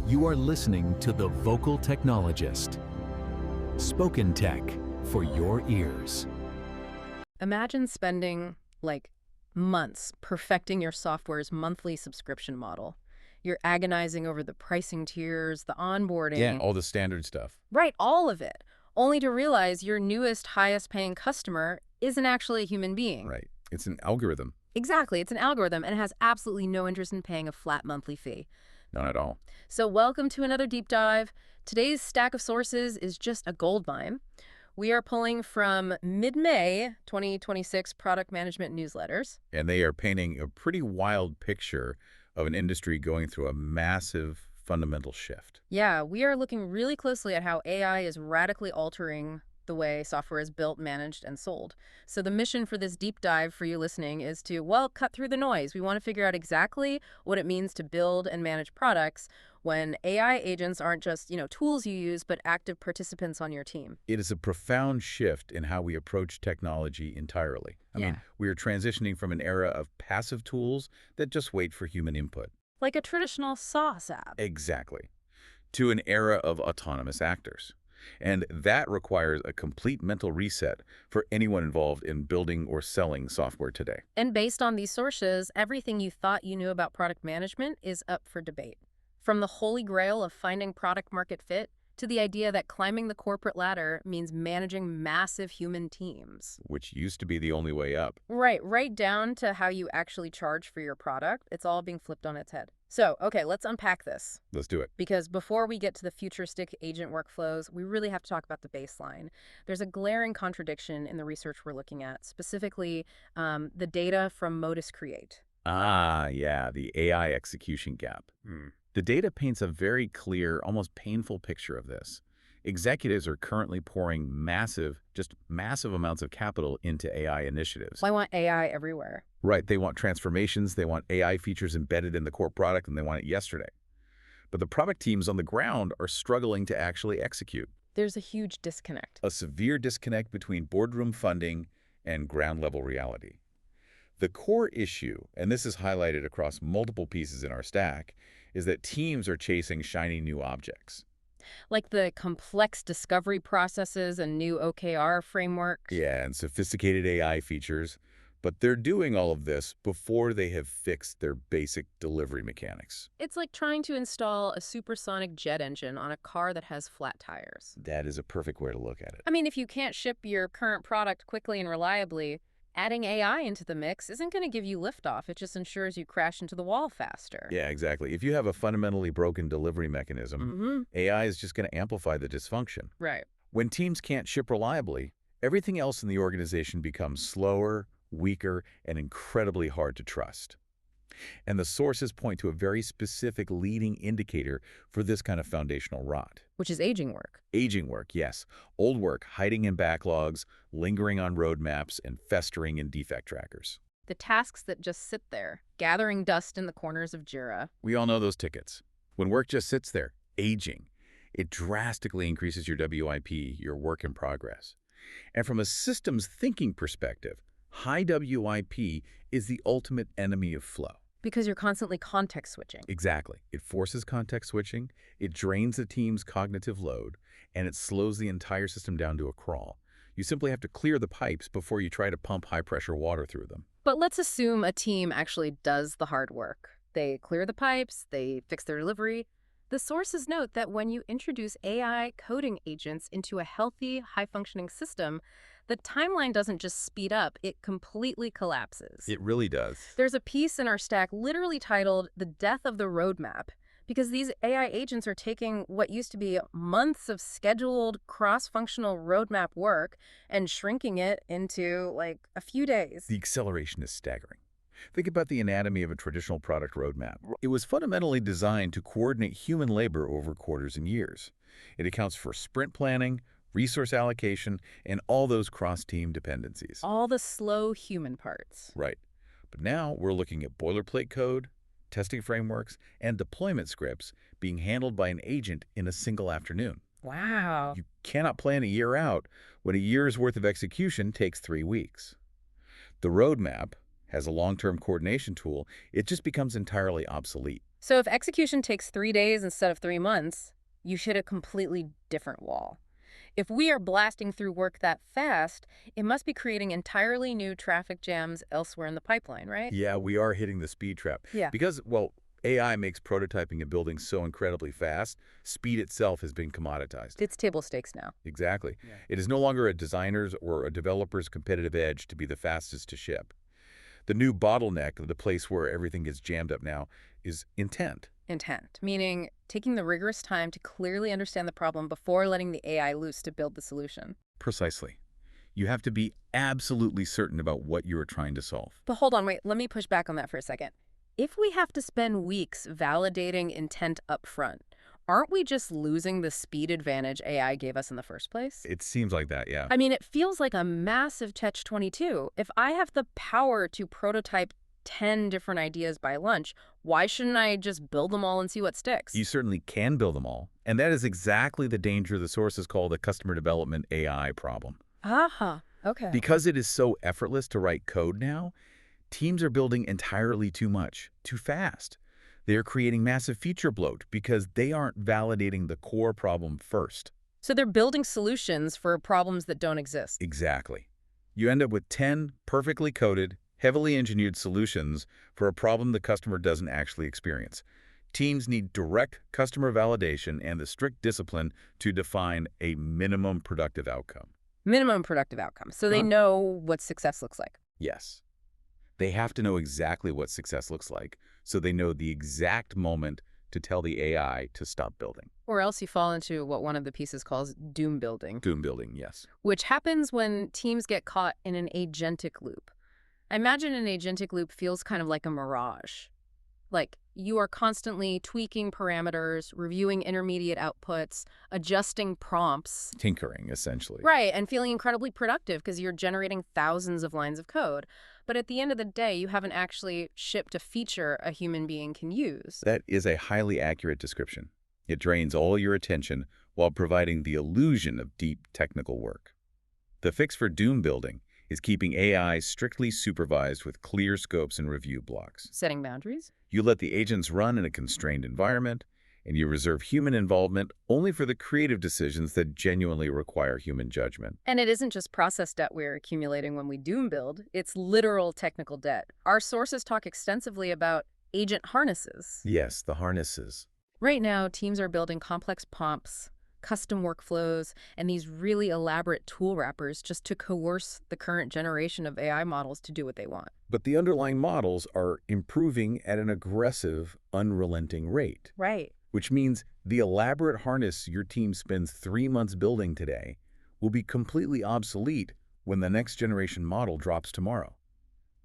You are listening to The Vocal Technologist. Spoken tech for your ears. Imagine spending, months perfecting your software's monthly subscription model. You're agonizing over the pricing tiers, the onboarding. Yeah, all the standard stuff. Right, all of it. Only to realize your newest, highest-paying customer isn't actually a human being. Right. It's an algorithm. Exactly, it's an algorithm and it has absolutely no interest in paying a flat monthly fee. Not at all. So welcome to another deep dive. Today's stack of sources is just a goldmine. We are pulling from mid-May 2026 product management newsletters. And they are painting a pretty wild picture of an industry going through a massive fundamental shift. Yeah, we are looking really closely at how AI is radically altering the way software is built, managed, and sold. So the mission for this deep dive for you listening is to, cut through the noise. We want to figure out exactly what it means to build and manage products when AI agents aren't just, tools you use, but active participants on your team. It is a profound shift in how we approach technology entirely. I mean, we are transitioning from an era of passive tools that just wait for human input. Like a traditional SaaS app. Exactly. To an era of autonomous actors. And that requires a complete mental reset for anyone involved in building or selling software today. And based on these sources, everything you thought you knew about product management is up for debate. From the holy grail of finding product market fit to the idea that climbing the corporate ladder means managing massive human teams. Which used to be the only way up. Right down to how you actually charge for your product. It's all being flipped on its head. So, okay, let's unpack this. Let's do it. Because before we get to the futuristic agent workflows, we really have to talk about the baseline. There's a glaring contradiction in the research we're looking at, specifically the data from Modus Create. The AI execution gap. The data paints a very clear, almost painful picture of this. Executives are currently pouring massive amounts of capital into AI initiatives. Well, I want AI everywhere. Right. They want transformations, they want AI features embedded in the core product, and they want it yesterday. But the product teams on the ground are struggling to actually execute. There's a huge disconnect. A severe disconnect between boardroom funding and ground-level reality. The core issue, and this is highlighted across multiple pieces in our stack, is that teams are chasing shiny new objects. Like the complex discovery processes and new OKR frameworks. Yeah, and sophisticated AI features. But they're doing all of this before they have fixed their basic delivery mechanics. It's like trying to install a supersonic jet engine on a car that has flat tires. That is a perfect way to look at it. I mean, if you can't ship your current product quickly and reliably, adding AI into the mix isn't going to give you liftoff. It just ensures you crash into the wall faster. Yeah, exactly. If you have a fundamentally broken delivery mechanism, AI is just going to amplify the dysfunction. Right. When teams can't ship reliably, everything else in the organization becomes slower, weaker, and incredibly hard to trust. And the sources point to a very specific leading indicator for this kind of foundational rot. Which is aging work. Aging work, yes. Old work hiding in backlogs, lingering on roadmaps, and festering in defect trackers. The tasks that just sit there, gathering dust in the corners of Jira. We all know those tickets. When work just sits there, aging, it drastically increases your WIP, your work in progress. And from a systems thinking perspective, high WIP is the ultimate enemy of flow. Because you're constantly context switching. Exactly. It forces context switching, it drains the team's cognitive load, and it slows the entire system down to a crawl. You simply have to clear the pipes before you try to pump high-pressure water through them. But let's assume a team actually does the hard work. They clear the pipes, they fix their delivery. The sources note that when you introduce AI coding agents into a healthy, high-functioning system, the timeline doesn't just speed up, it completely collapses. It really does. There's a piece in our stack literally titled The Death of the Roadmap, because these AI agents are taking what used to be months of scheduled cross-functional roadmap work and shrinking it into a few days. The acceleration is staggering. Think about the anatomy of a traditional product roadmap. It was fundamentally designed to coordinate human labor over quarters and years. It accounts for sprint planning, resource allocation, and all those cross-team dependencies. All the slow human parts. Right. But now we're looking at boilerplate code, testing frameworks, and deployment scripts being handled by an agent in a single afternoon. Wow. You cannot plan a year out when a year's worth of execution takes 3 weeks. The roadmap, as a long-term coordination tool, it just becomes entirely obsolete. So if execution takes 3 days instead of 3 months, you hit a completely different wall. If we are blasting through work that fast, it must be creating entirely new traffic jams elsewhere in the pipeline, right? Yeah, we are hitting the speed trap. Yeah. Because, well, AI makes prototyping and building so incredibly fast, speed itself has been commoditized. It's table stakes now. Exactly. It is no longer a designer's or a developer's competitive edge to be the fastest to ship. The new bottleneck, the place where everything gets jammed up now, is intent. Intent, meaning taking the rigorous time to clearly understand the problem before letting the AI loose to build the solution. Precisely. You have to be absolutely certain about what you are trying to solve. But hold on, wait, let me push back on that for a second. If we have to spend weeks validating intent up front, aren't we just losing the speed advantage AI gave us in the first place? It seems like that, yeah. I mean, it feels like a massive catch-22. If I have the power to prototype 10 different ideas by lunch, why shouldn't I just build them all and see what sticks? You certainly can build them all, and that is exactly the danger the sources call the customer development AI problem. Aha, okay. Because it is so effortless to write code now, teams are building entirely too much, too fast. They are creating massive feature bloat because they aren't validating the core problem first. So they're building solutions for problems that don't exist. Exactly. You end up with 10 perfectly coded, heavily engineered solutions for a problem the customer doesn't actually experience. Teams need direct customer validation and the strict discipline to define a minimum productive outcome. Minimum productive outcome. So they Huh? know what success looks like. Yes. They have to know exactly what success looks like, so they know the exact moment to tell the AI to stop building. Or else you fall into what one of the pieces calls doom building, Doom building, yes. which happens when teams get caught in an agentic loop. I imagine an agentic loop feels kind of like a mirage. Like you are constantly tweaking parameters, reviewing intermediate outputs, adjusting prompts. Tinkering, essentially. Right, and feeling incredibly productive because you're generating thousands of lines of code. But at the end of the day, you haven't actually shipped a feature a human being can use. That is a highly accurate description. It drains all your attention while providing the illusion of deep technical work. The fix for doom building is keeping AI strictly supervised with clear scopes and review blocks. Setting boundaries? You let the agents run in a constrained environment, and you reserve human involvement only for the creative decisions that genuinely require human judgment. And it isn't just process debt we're accumulating when we doom build, it's literal technical debt. Our sources talk extensively about agent harnesses. Yes, the harnesses. Right now, teams are building complex prompts, custom workflows, and these really elaborate tool wrappers just to coerce the current generation of AI models to do what they want. But the underlying models are improving at an aggressive, unrelenting rate. Right. Which means the elaborate harness your team spends 3 months building today will be completely obsolete when the next generation model drops tomorrow.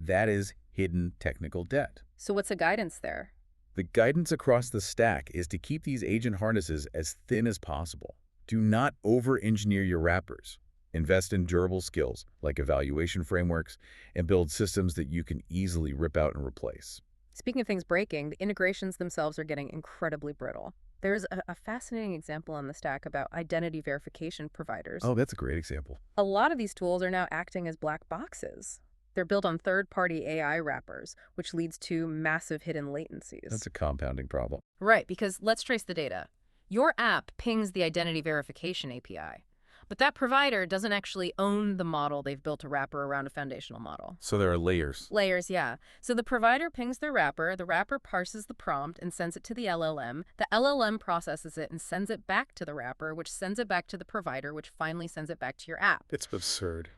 That is hidden technical debt. So what's the guidance there? The guidance across the stack is to keep these agent harnesses as thin as possible. Do not over-engineer your wrappers. Invest in durable skills like evaluation frameworks and build systems that you can easily rip out and replace. Speaking of things breaking, the integrations themselves are getting incredibly brittle. There's a fascinating example on the stack about identity verification providers. Oh, that's a great example. A lot of these tools are now acting as black boxes. They're built on third-party AI wrappers, which leads to massive hidden latencies. That's a compounding problem. Right, because let's trace the data. Your app pings the identity verification API, but that provider doesn't actually own the model they've built a wrapper around a foundational model. So there are layers. Layers, yeah. So the provider pings their wrapper, the wrapper parses the prompt and sends it to the LLM processes it and sends it back to the wrapper, which sends it back to the provider, which finally sends it back to your app. It's absurd.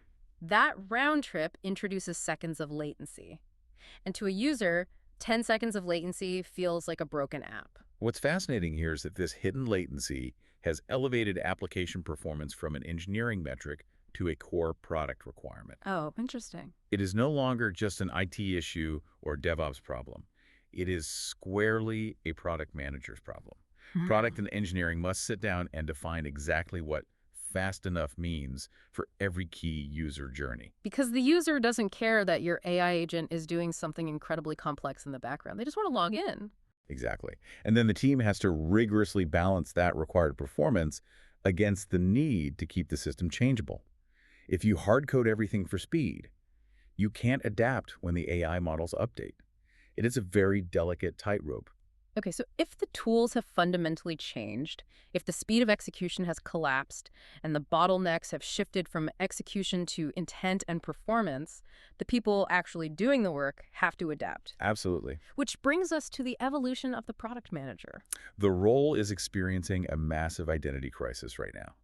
That round trip introduces seconds of latency. And to a user, 10 seconds of latency feels like a broken app. What's fascinating here is that this hidden latency has elevated application performance from an engineering metric to a core product requirement. Oh, interesting. It is no longer just an IT issue or DevOps problem. It is squarely a product manager's problem. Product and engineering must sit down and define exactly what fast enough means for every key user journey. Because the user doesn't care that your AI agent is doing something incredibly complex in the background. They just want to log in. Exactly. And then the team has to rigorously balance that required performance against the need to keep the system changeable. If you hard code everything for speed, you can't adapt when the AI models update. It is a very delicate tightrope. Okay, so if the tools have fundamentally changed, if the speed of execution has collapsed, and the bottlenecks have shifted from execution to intent and performance, the people actually doing the work have to adapt. Absolutely. Which brings us to the evolution of the product manager. The role is experiencing a massive identity crisis right now.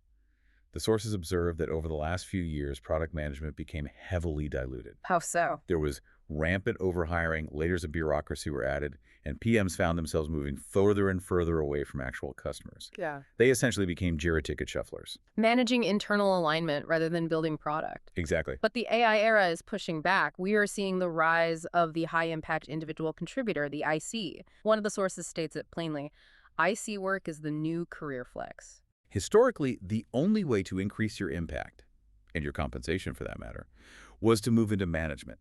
The sources observed that over the last few years, product management became heavily diluted. How so? There was rampant overhiring, layers of bureaucracy were added, and PMs found themselves moving further and further away from actual customers. Yeah. They essentially became Jira ticket shufflers. Managing internal alignment rather than building product. Exactly. But the AI era is pushing back. We are seeing the rise of the high-impact individual contributor, the IC. One of the sources states it plainly, IC work is the new career flex. Historically, the only way to increase your impact, and your compensation for that matter, was to move into management.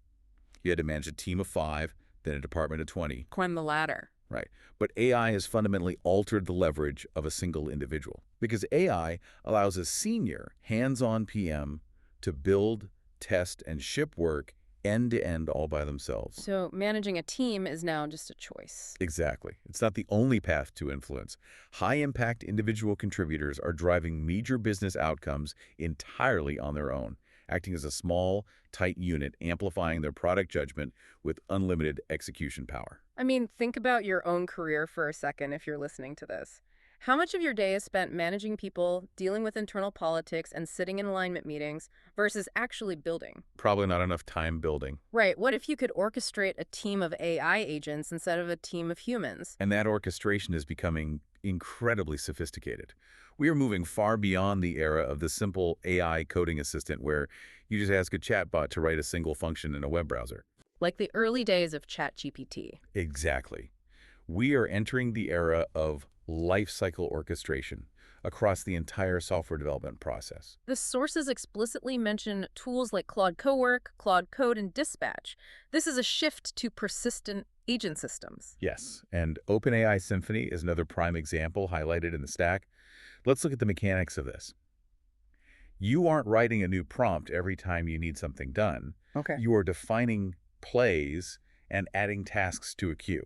You had to manage a team of 5, then a department of 20. Climb the ladder. Right. But AI has fundamentally altered the leverage of a single individual because AI allows a senior, hands-on PM to build, test, and ship work end-to-end all by themselves. So managing a team is now just a choice. Exactly. It's not the only path to influence. High-impact individual contributors are driving major business outcomes entirely on their own, acting as a small, tight unit, amplifying their product judgment with unlimited execution power. I mean, think about your own career for a second if you're listening to this. How much of your day is spent managing people, dealing with internal politics, and sitting in alignment meetings versus actually building? Probably not enough time building. Right. What if you could orchestrate a team of AI agents instead of a team of humans? And that orchestration is becoming incredibly sophisticated. We are moving far beyond the era of the simple AI coding assistant where you just ask a chatbot to write a single function in a web browser. Like the early days of ChatGPT. Exactly. We are entering the era of lifecycle orchestration across the entire software development process. The sources explicitly mention tools like Claude Cowork, Claude Code, and Dispatch. This is a shift to persistent agent systems. Yes, and OpenAI Symphony is another prime example highlighted in the stack. Let's look at the mechanics of this. You aren't writing a new prompt every time you need something done. Okay. You are defining plays and adding tasks to a queue.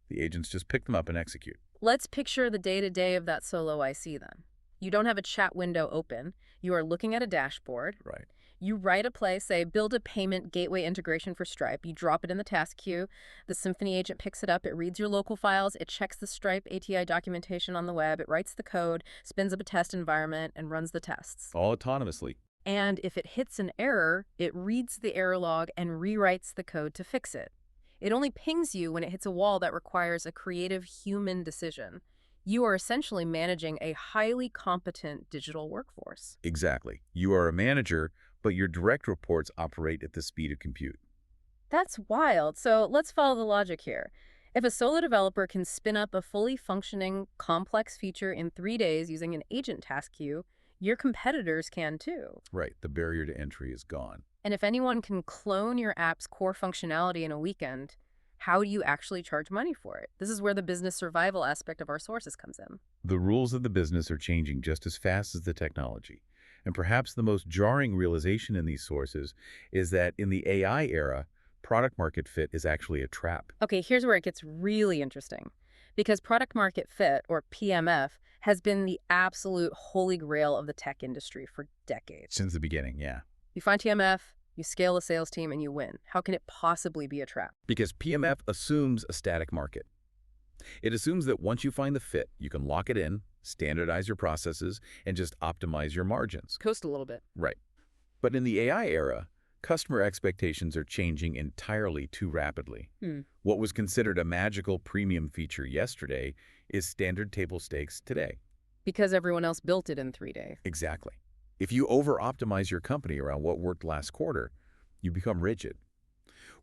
The agents just pick them up and execute. Let's picture the day-to-day of that solo IC then. You don't have a chat window open. You are looking at a dashboard. Right. You write a play, say, build a payment gateway integration for Stripe. You drop it in the task queue. The Symphony agent picks it up. It reads your local files. It checks the Stripe ATI documentation on the web. It writes the code, spins up a test environment, and runs the tests. All autonomously. And if it hits an error, it reads the error log and rewrites the code to fix it. It only pings you when it hits a wall that requires a creative human decision. You are essentially managing a highly competent digital workforce. Exactly. You are a manager, but your direct reports operate at the speed of compute. That's wild. So let's follow the logic here. If a solo developer can spin up a fully functioning, complex feature in 3 days using an agent task queue, your competitors can too. Right. The barrier to entry is gone. And if anyone can clone your app's core functionality in a weekend, how do you actually charge money for it? This is where the business survival aspect of our sources comes in. The rules of the business are changing just as fast as the technology. And perhaps the most jarring realization in these sources is that in the AI era, product market fit is actually a trap. Okay, here's where it gets really interesting. Because product market fit, or PMF, has been the absolute holy grail of the tech industry for decades. Since the beginning, yeah. You find TMF, you scale a sales team, and you win. How can it possibly be a trap? Because PMF assumes a static market. It assumes that once you find the fit, you can lock it in, standardize your processes, and just optimize your margins. Coast a little bit. Right. But in the AI era, customer expectations are changing entirely too rapidly. What was considered a magical premium feature yesterday is standard table stakes today. Because everyone else built it in 3 days. Exactly. If you over-optimize your company around what worked last quarter, you become rigid.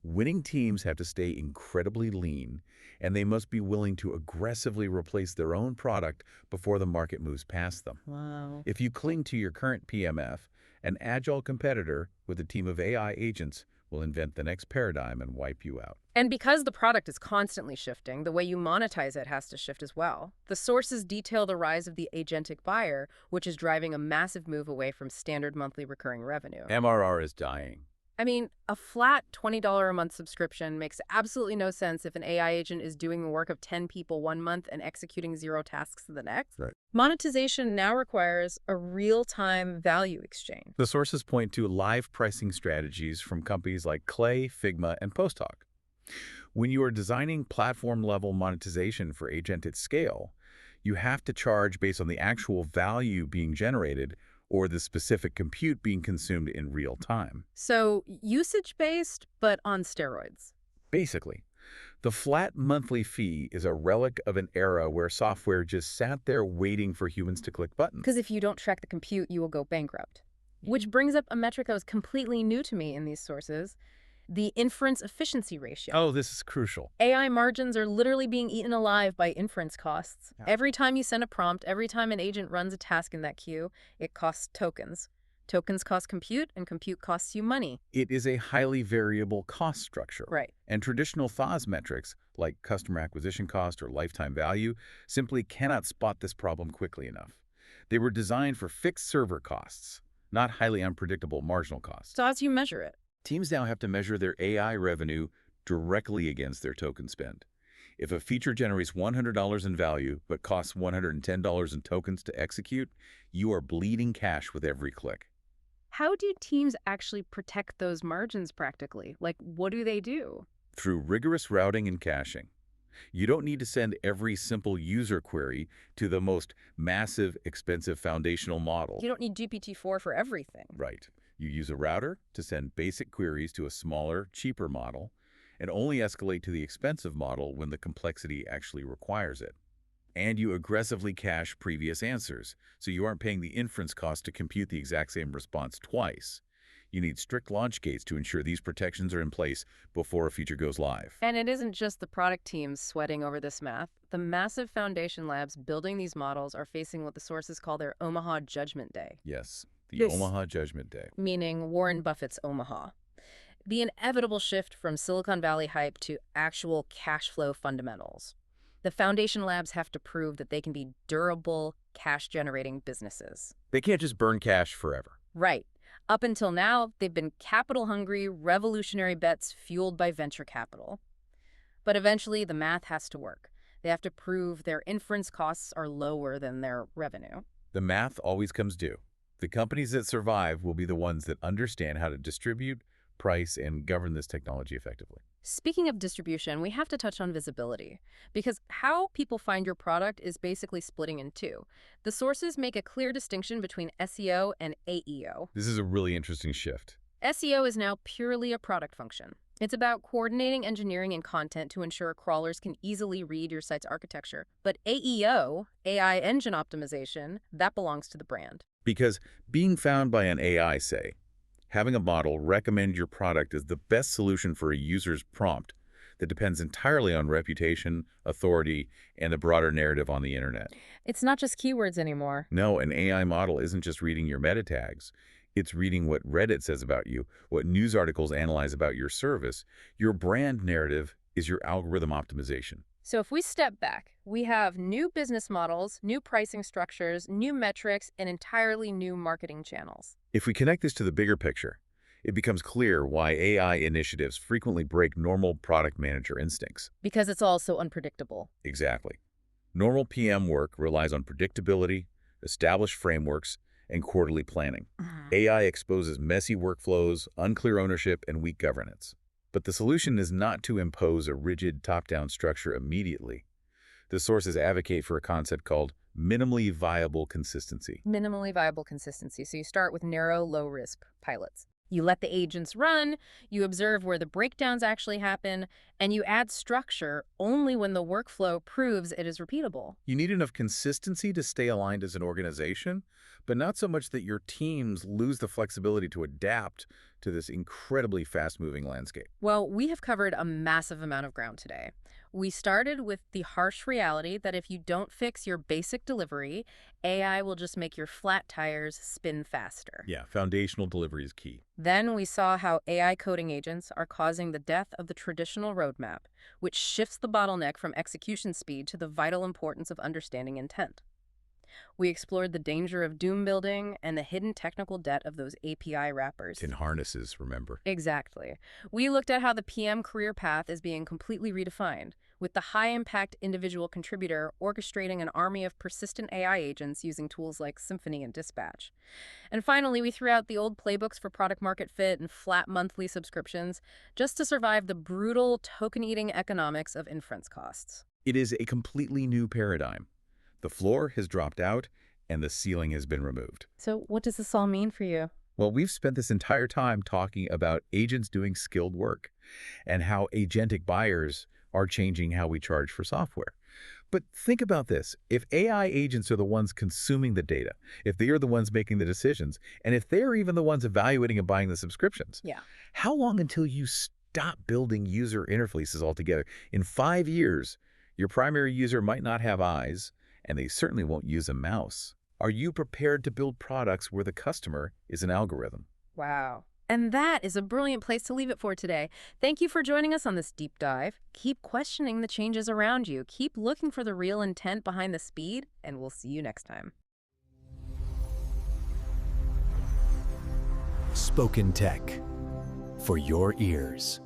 Winning teams have to stay incredibly lean, and they must be willing to aggressively replace their own product before the market moves past them. Wow. If you cling to your current PMF, an agile competitor with a team of AI agents will invent the next paradigm and wipe you out. And because the product is constantly shifting, the way you monetize it has to shift as well. The sources detail the rise of the agentic buyer, which is driving a massive move away from standard monthly recurring revenue. MRR is dying. I mean, a flat $20 a month subscription makes absolutely no sense if an AI agent is doing the work of 10 people one month and executing 0 tasks the next. Right. Monetization now requires a real-time value exchange. The sources point to live pricing strategies from companies like Clay, Figma, and Posthoc. When you are designing platform-level monetization for agent at scale, you have to charge based on the actual value being generated or the specific compute being consumed in real time. So, usage-based, but on steroids. Basically, the flat monthly fee is a relic of an era where software just sat there waiting for humans to click buttons. Because if you don't track the compute, you will go bankrupt. Which brings up a metric that was completely new to me in these sources, the inference efficiency ratio. Oh, this is crucial. AI margins are literally being eaten alive by inference costs. Yeah. Every time you send a prompt, every time an agent runs a task in that queue, it costs tokens. Tokens cost compute, and compute costs you money. It is a highly variable cost structure. Right. And traditional FOS metrics, like customer acquisition cost or lifetime value, simply cannot spot this problem quickly enough. They were designed for fixed server costs, not highly unpredictable marginal costs. So as you measure it? Teams now have to measure their AI revenue directly against their token spend. If a feature generates $100 in value but costs $110 in tokens to execute, you are bleeding cash with every click. How do teams actually protect those margins practically? Like, what do they do? Through rigorous routing and caching. You don't need to send every simple user query to the most massive, expensive foundational model. You don't need GPT-4 for everything. Right. You use a router to send basic queries to a smaller, cheaper model, and only escalate to the expensive model when the complexity actually requires it. And you aggressively cache previous answers, so you aren't paying the inference cost to compute the exact same response twice. You need strict launch gates to ensure these protections are in place before a feature goes live. And it isn't just the product teams sweating over this math. The massive foundation labs building these models are facing what the sources call their Omaha Judgment Day. Yes, the Yes. Omaha Judgment Day. Meaning Warren Buffett's Omaha. The inevitable shift from Silicon Valley hype to actual cash flow fundamentals. The foundation labs have to prove that they can be durable, cash-generating businesses. They can't just burn cash forever. Right. Up until now, they've been capital-hungry, revolutionary bets fueled by venture capital. But eventually, the math has to work. They have to prove their inference costs are lower than their revenue. The math always comes due. The companies that survive will be the ones that understand how to distribute, price, and govern this technology effectively. Speaking of distribution, we have to touch on visibility, because how people find your product is basically splitting in two. The sources make a clear distinction between SEO and AEO. This is a really interesting shift. SEO is now purely a product function. It's about coordinating engineering and content to ensure crawlers can easily read your site's architecture. But AEO, AI engine optimization, that belongs to the brand. Because being found by an AI, say, having a model recommend your product is the best solution for a user's prompt that depends entirely on reputation, authority, and the broader narrative on the internet. It's not just keywords anymore. No, an AI model isn't just reading your meta tags. It's reading what Reddit says about you, what news articles analyze about your service. Your brand narrative is your algorithm optimization. So if we step back, we have new business models, new pricing structures, new metrics, and entirely new marketing channels. If we connect this to the bigger picture, it becomes clear why AI initiatives frequently break normal product manager instincts. Because it's all so unpredictable. Exactly. Normal PM work relies on predictability, established frameworks, and quarterly planning. AI exposes messy workflows, unclear ownership, and weak governance. But the solution is not to impose a rigid top-down structure immediately. The sources advocate for a concept called minimally viable consistency. Minimally viable consistency. So you start with narrow, low-risk pilots. You let the agents run, you observe where the breakdowns actually happen, and you add structure only when the workflow proves it is repeatable. You need enough consistency to stay aligned as an organization, but not so much that your teams lose the flexibility to adapt to this incredibly fast-moving landscape. Well, we have covered a massive amount of ground today. We started with the harsh reality that if you don't fix your basic delivery, AI will just make your flat tires spin faster. Yeah, foundational delivery is key. Then we saw how AI coding agents are causing the death of the traditional roadmap, which shifts the bottleneck from execution speed to the vital importance of understanding intent. We explored the danger of doom building and the hidden technical debt of those API wrappers. Tin harnesses, remember? Exactly. We looked at how the PM career path is being completely redefined, with the high-impact individual contributor orchestrating an army of persistent AI agents using tools like Symphony and Dispatch. And finally, we threw out the old playbooks for product market fit and flat monthly subscriptions just to survive the brutal token-eating economics of inference costs. It is a completely new paradigm. The floor has dropped out and the ceiling has been removed. So what does this all mean for you? Well, we've spent this entire time talking about agents doing skilled work and how agentic buyers are changing how we charge for software. But think about this. If AI agents are the ones consuming the data, if they are the ones making the decisions, and if they're even the ones evaluating and buying the subscriptions, Yeah. how long until you stop building user interfaces altogether? In 5 years, your primary user might not have eyes, and they certainly won't use a mouse. Are you prepared to build products where the customer is an algorithm? Wow. And that is a brilliant place to leave it for today. Thank you for joining us on this deep dive. Keep questioning the changes around you. Keep looking for the real intent behind the speed, and we'll see you next time. Spoken Tech for your ears.